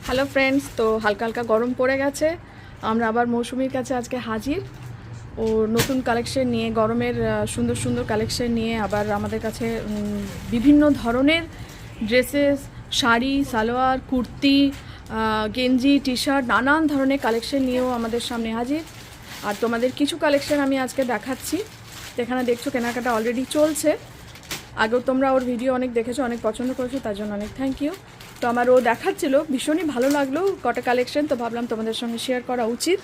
Hello friends, তো হালকা হালকা গরম পড়ে গেছে। আমরা আবার মৌসুমীর কাছে আজকে হাজির। ও নতুন কালেকশন নিয়ে, গরমের সুন্দর সুন্দর কালেকশন নিয়ে আবার আমাদের কাছে বিভিন্ন ধরনের ড্রেসেস, শাড়ি, সালোয়ার, কুর্তি, গেঞ্জি, টি শার্ট, নানান ধরনের কালেকশন নিয়েও আমাদের সামনে হাজির। আর তোমাদের কিছু কালেকশন আমি আজকে দেখাচ্ছি। এখানে দেখছো কেনাকাটা অলরেডি চলছে। আগেও তোমরা ওর ভিডিও অনেক দেখেছো, অনেক পছন্দ করেছো, তার জন্য অনেক থ্যাংক ইউ। তো আমার ও দেখাচ্ছিল, ভীষণই ভালো লাগলো কটা কালেকশন, তো ভাবলাম তোমাদের সঙ্গে শেয়ার করা উচিত।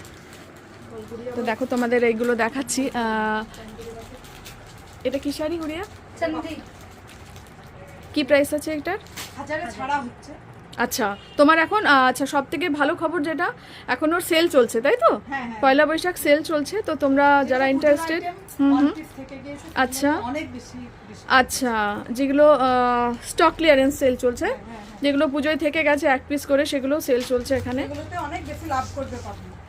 তো দেখো তোমাদের এইগুলো দেখাচ্ছি। এটা কি শাড়ি গুড়িয়া? কি প্রাইস আছে এটার? 1000 ছাড়া হচ্ছে। আচ্ছা, তোমার এখন আচ্ছা, সব থেকে ভালো খবর যেটা, এখন ওর সেল চলছে, তাই তো? পয়লা বৈশাখ সেল চলছে, তো তোমরা যারা ইন্টারেস্টেড। আচ্ছা আচ্ছা, যেগুলো স্টক ক্লিয়ারেন্স সেল চলছে, যেগুলো পুজোয় থেকে গেছে এক পিস করে, সেগুলো সেল চলছে এখানে।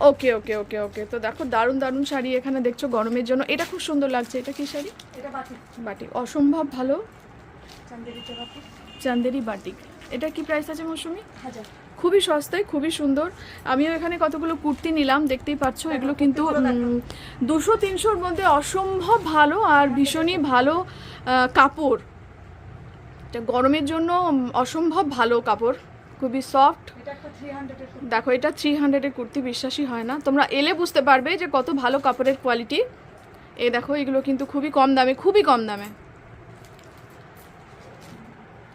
ওকে ওকে ওকে ওকে। তো দেখো দারুণ দারুণ শাড়ি এখানে দেখছো গরমের জন্য। এটা খুব সুন্দর লাগছে। এটা কি শাড়ি? এটা বাটিক। বাটিক, অসম্ভব ভালো। Batik, Chanderi batik. এটা কি প্রাইস আছে মৌসুমি? 1000। খুবই সস্তায়, খুবই সুন্দর। আমিও এখানে কতগুলো কুর্তি নিলাম, দেখতেই পাচ্ছ। এগুলো কিন্তু 200-300-র মধ্যে অসম্ভব ভালো আর ভীষণই ভালো কাপড়। এটা গরমের জন্য অসম্ভব ভালো কাপড়, খুবই সফট। দেখো এটা 300-এর কুর্তি, বিশ্বাসই হয় না। তোমরা এলে বুঝতে পারবে যে কত ভালো কাপড়ের কোয়ালিটি। এই দেখো, এগুলো কিন্তু খুবই কম দামে, খুবই কম দামে।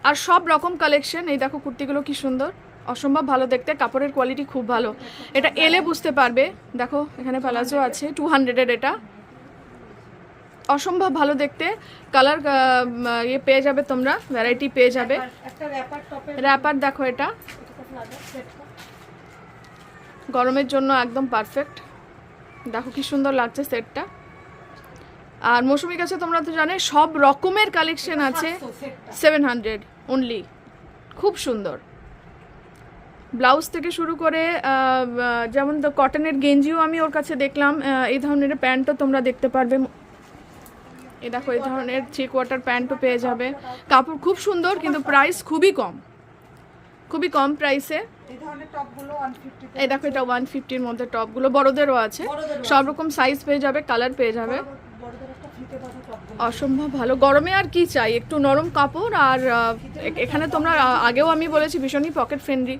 আর সব রকম কালেকশন। এই দেখো কুর্তিগুলো কি সুন্দর, অসম্ভব ভালো দেখতে, কাপড়ের কোয়ালিটি খুব ভালো। এটা এলে বুঝতে পারবে। দেখো এখানে প্লাজো আছে 200-এর, এটা অসম্ভব ভালো দেখতে। কালার ইয়ে পেয়ে যাবে তোমরা, ভ্যারাইটি পেয়ে যাবে। র্যাপার দেখো, এটা গরমের জন্য একদম পারফেক্ট। দেখো কি সুন্দর লাগছে সেটটা। আর মৌসুমীর কাছে তোমরা তো জানে সব রকমের কালেকশন আছে। 700 অনলি, খুব সুন্দর। ব্লাউজ থেকে শুরু করে যেমন কটনের গেঞ্জিও আমি ওর কাছে দেখলাম। এই ধরনের প্যান্টও তোমরা দেখতে পারবে। এই দেখো এই ধরনের 3/4 প্যান্টও পেয়ে যাবে। কাপড় খুব সুন্দর, কিন্তু প্রাইস খুবই কম, খুবই কম প্রাইসে। এই দেখো এটা 150-র মধ্যে টপগুলো, বড়দেরও আছে, সব রকম সাইজ পেয়ে যাবে, কালার পেয়ে যাবে। অসম্ভব ভালো। গরমে আর কি চাই, একটু নরম কাপড়। আর এখানে তোমরা আগেও আমি বলেছি ভীষণই পকেট ফ্রেন্ডলি।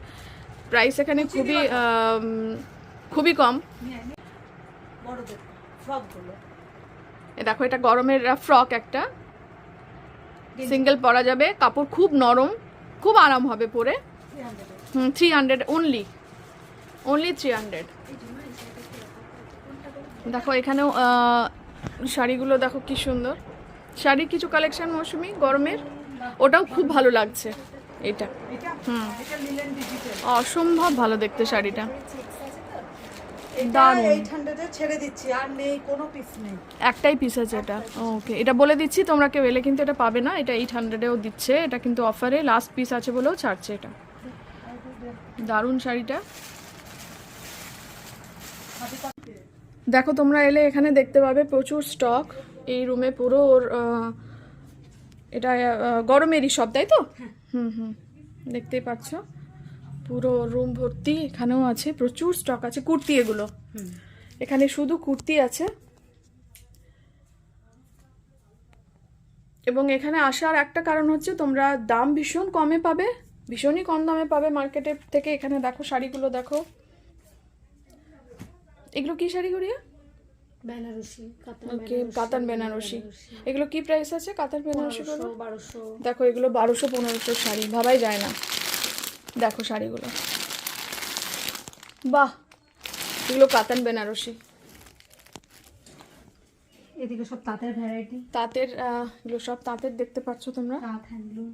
প্রাইস এখানে খুবই খুবই কম। এ দেখো এটা গরমের ফ্রক, একটা সিঙ্গেল পরা যাবে, কাপড় খুব নরম, খুব আরাম হবে পরে। 300 অনলি, অনলি 300। দেখো এখানেও শাড়িগুলো দেখো কি সুন্দর। শাড়ির কিছু কালেকশন মৌসুমি গরমের, ওটাও খুব ভালো লাগছে। এটা অসম্ভব ভালো দেখতে শাড়িটা, দারুণ। একটাই পিস আছে এটা। ওকে, এটা বলে দিচ্ছি, তোমরা কেউ এলে কিন্তু এটা পাবে না। এটা 800-এও দিচ্ছে, এটা কিন্তু অফারে লাস্ট পিস আছে বলেও ছাড়ছে। এটা দারুণ শাড়িটা। দেখো তোমরা এলে এখানে দেখতে পাবে প্রচুর স্টক। এই রুমে পুরো ওর এটা গরমেরই সব, তাই তো? দেখতেই পাচ্ছ পুরো রুম ভর্তি। এখানেও আছে প্রচুর স্টক আছে কুর্তি। এগুলো এখানে শুধু কুর্তি আছে। এবং এখানে আসার একটা কারণ হচ্ছে তোমরা দাম ভীষণ কমে পাবে, ভীষণই কম দামে পাবে মার্কেটের থেকে। এখানে দেখো শাড়িগুলো দেখো, এগুলো কি শাড়ি গুড়িয়া? বেনারসি, ওকে, কাতান বেনারসি। এগুলো কি প্রাইস আছে কাতান বেনারসি গুলো? 1200। দেখো এগুলো 1200-1500 শাড়ি, ভাবাই যায় না। দেখো শাড়িগুলো, বাহ, এগুলো কাতান বেনারসি। এদিকে সব তাঁতের ভ্যারাইটি, তাঁতের এগুলো সব তাঁতের, দেখতে পাচ্ছ তোমরা, তাঁত হ্যান্ডলুম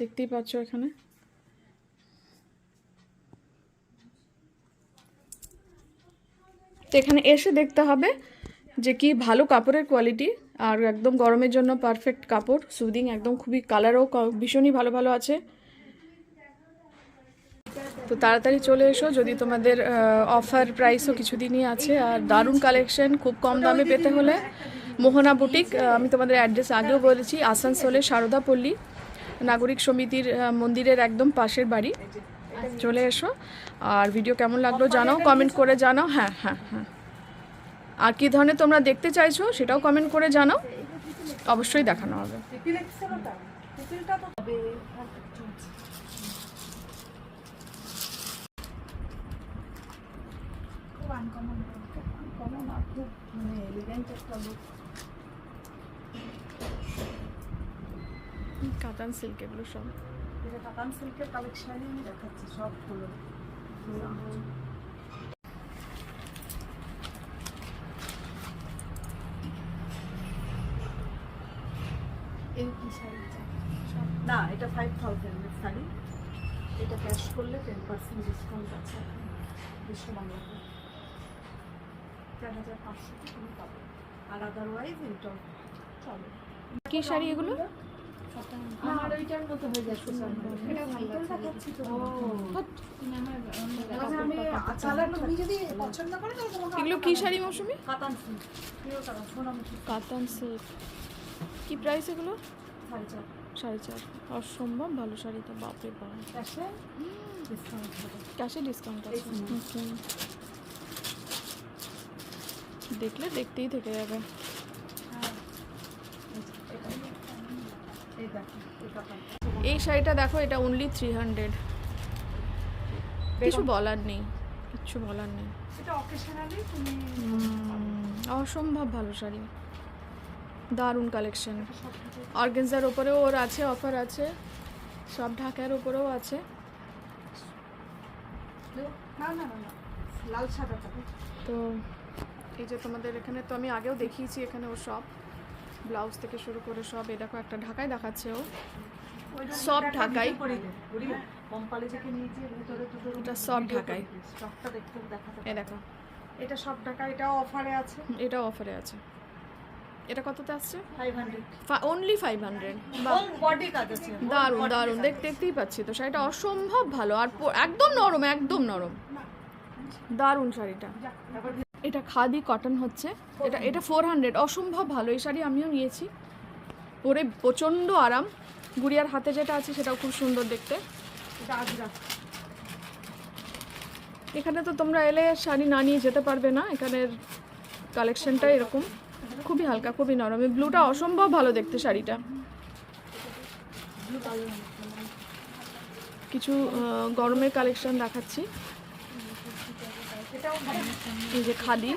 দেখতেই পাচ্ছ এখানে। তো এখানে এসে দেখতে হবে যে কি ভালো কাপড়ের কোয়ালিটি। আর একদম গরমের জন্য পারফেক্ট কাপড়, সুদিং একদম, খুবই কালারও ভীষণই ভালো ভালো আছে। তো তাড়াতাড়ি চলে এসো, যদি তোমাদের অফার প্রাইসও কিছুদিনই আছে। আর দারুণ কালেকশন খুব কম দামে পেতে হলে মোহনা বুটিক। আমি তোমাদের অ্যাড্রেস আগেও বলেছি, আসানসোলে সারদাপল্লী নাগরিক সমিতির মন্দিরের একদম পাশের বাড়ি। চলে এসো। আর ভিডিও কেমন লাগলো জানাও, কমেন্ট করে জানাও। হ্যাঁ হ্যাঁ হ্যাঁ, আর কী ধরনের তোমরা দেখতে চাইছো সেটাও কমেন্ট করে জানাও, অবশ্যই দেখানো হবে। খুব আনকমন, আনকমন আর খুব মানে এলিগেন্ট একটা লুক। কাতান সিল্ক এগুলো সব। এটা কাতান সিল্কের কালেকশনই আমি দেখাচ্ছি সবগুলো। এই কি শাড়িটা? না, এটা 5000 এর শাড়ি। এটা ক্যাশ করলে 10% ডিসকাউন্ট আছে বিশ্ববাংলাতে। 4500 তুমি পাবে। আর আদারওয়াইজ এটা চলে। কি শাড়ি এগুলো? আমার ওইটার মতো হয়ে যাচ্ছে। এটা ভালো দেখাচ্ছি তো। আমি চালা তুমি যদি পছন্দ করো তাহলে তোমাকে এগুলো কি শাড়ি মৌসুমি? কাতান সিল্ক, পিওর কাতান, সোনামুখী। কাতান সিল্ক। কি প্রাইস এগুলো? 4.5 4.5। অসম্ভব ভালো শাড়ি তো, বাপরে বাপ। ক্যাশে ডিসকাউন্ট হবে। ক্যাশে ডিসকাউন্ট আছে। হুম। দেখলে দেখতেই থেকে যাবে। হ্যাঁ, এই দেখো, এই কাতান। এই শাড়িটা দেখো, এটা অনলি 300। কিছু বলার নেই, কিচ্ছু বলার নেই। এটা অকেশনালি তুমি অসম্ভব ভালো শাড়ি, দারুণ কালেকশন। অর্গেনজার ওপরেও ওর আছে, অফার আছে। সব ঢাকার ওপরেও আছে। না না না না, লাল সাদাটা। তো এই যে তোমাদের এখানে তো আমি আগেও দেখিয়েছি, এখানে ও সব ব্লাউজ থেকে শুরু করে সব। এই দেখো একটা ঢাকায় দেখাচ্ছে ও, সব ঢাকাই। কোম্পানি থেকে নিয়েছি, ভিতরে দুটো এটা সব ঢাকাই। স্টকটা দেখতে দেখাতে। এই দেখো, এটা সব ঢাকা, এটাও অফারে আছে। এটাও অফারে আছে। এটা কততে আসছে? 500। অনলি 500। ফুল বডি কাজ আছে। দারুণ দারুণ, দেখতেই পাচ্ছি তো শাড়িটা অসম্ভব ভালো। আর একদম নরম, একদম নরম, দারুণ শাড়িটা। এটা খাদি কটন হচ্ছে। এটা 400। অসম্ভব ভালো এই শাড়ি, আমিও নিয়েছি, পরে প্রচণ্ড আরাম। গুড়িয়ার হাতে যেটা আছে সেটাও খুব সুন্দর দেখতে। এটা আজরা। এখানে তো তোমরা এলে শাড়ি না নিয়ে যেতে পারবে না, এখানের কালেকশনটা এরকম, খুবই হালকা, খুবই নরম। এই ব্লুটা অসম্ভব ভালো দেখতে শাড়িটা। কিছু গরমের কালেকশন দেখাচ্ছি। এটাও এই যে খাদি,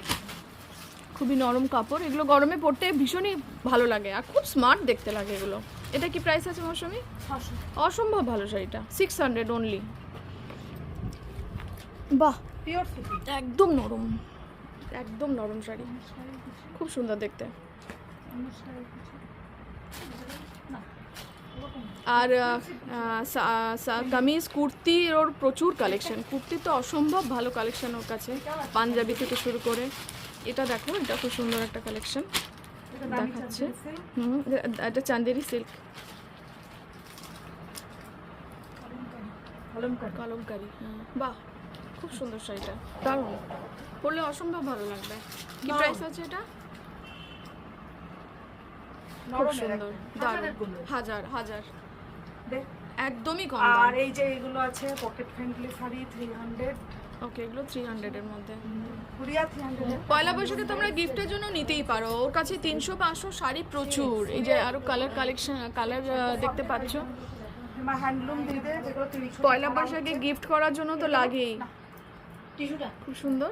খুবই নরম কাপড়। এগুলো গরমে পরতে ভীষণই ভালো লাগে আর খুব স্মার্ট দেখতে লাগে এগুলো। এটা কি প্রাইস আছে মৌসুমি? 600। অসম্ভব ভালো শাড়িটা, 600 অনলি। বাহ, পিওর সুতি। একদম নরম, একদম নরম শাড়ি, খুব সুন্দর দেখতে। আর কামিজ কুর্তির ওর প্রচুর কালেকশন। কুর্তি তো অসম্ভব ভালো কালেকশন ওর কাছে, পাঞ্জাবি থেকে শুরু করে। এটা দেখো, এটা খুব সুন্দর একটা কালেকশন দেখাচ্ছে। এটা চান্দেরি সিল্ক, কলমকারি। বাহ, খুব সুন্দর শাড়িটা, দারুণ। পরলে অসম্ভব ভালো লাগবে। কি প্রাইস আছে এটা? খুব সুন্দর, দারুণ। 1000 একদমই কম দাম। আর এই যে এগুলো আছে পকেট ফ্রেন্ডলি শাড়ি 300। ওকে, এগুলো 300 এর মধ্যে। কুরিয়া 300। পয়লা বৈশাখে তোমরা গিফটের জন্য নিতেই পারো, ওর কাছে 300-500 শাড়ি প্রচুর। এই যে আরো কালার দেখতে পাচ্ছ। আমার হ্যান্ডলুম দিয়ে দে, যেগুলো 300। পয়লা বৈশাখে গিফট করার জন্য তো লাগেই। টিস্যুটা খুব সুন্দর।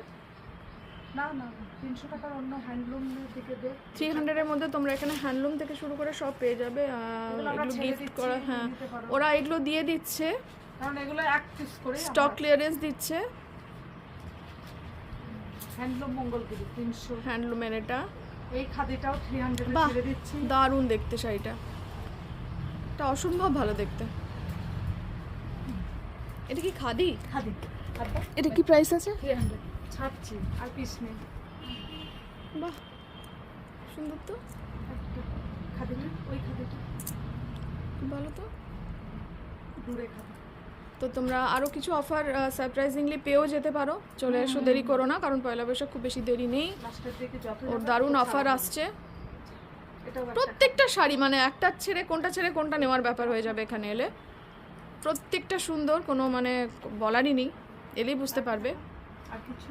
না না, 300 টাকার অন্য হ্যান্ডলুম দিকে দে। 300 এর মধ্যে তোমরা এখানে হ্যান্ডলুম থেকে শুরু করে সব পেয়ে যাবে। এগুলো গিফট করা, হ্যাঁ ওরা এগুলো দিয়ে দিচ্ছে, কারণ এগুলো এক পিস করে স্টক ক্লিয়ারেন্স দিচ্ছে। হ্যান্ডলুম মঙ্গলগিরি 300। হ্যান্ডলুমের এটা। এই খাদিটাও 300 এ বাহ, ছেড়ে দিচ্ছি। দারুণ দেখতে শাড়িটা, এটা অসম্ভব ভালো দেখতে। এটা কি খাদি? খাদি। এটা কি প্রাইস আছে? 300 ছাড়ছি, আর পিস নেই। বাহ, সুন্দর তো। একটা খাদি না, ওই খাদিটা বলো তো। দূরে খাদি। তো তোমরা আরও কিছু অফার সারপ্রাইজিংলি পেয়েও যেতে পারো। চলে এসো, দেরি করো না, কারণ পয়লা বৈশাখ খুব বেশি দেরি নেই। লাস্টের দিকে যত ওর দারুণ অফার আসছে। এটাও প্রত্যেকটা শাড়ি মানে একটা ছেড়ে কোনটা নেওয়ার ব্যাপার হয়ে যাবে এখানে এলে। প্রত্যেকটা সুন্দর, কোনো মানে বলারই নেই, এলেই বুঝতে পারবে। আর কিছু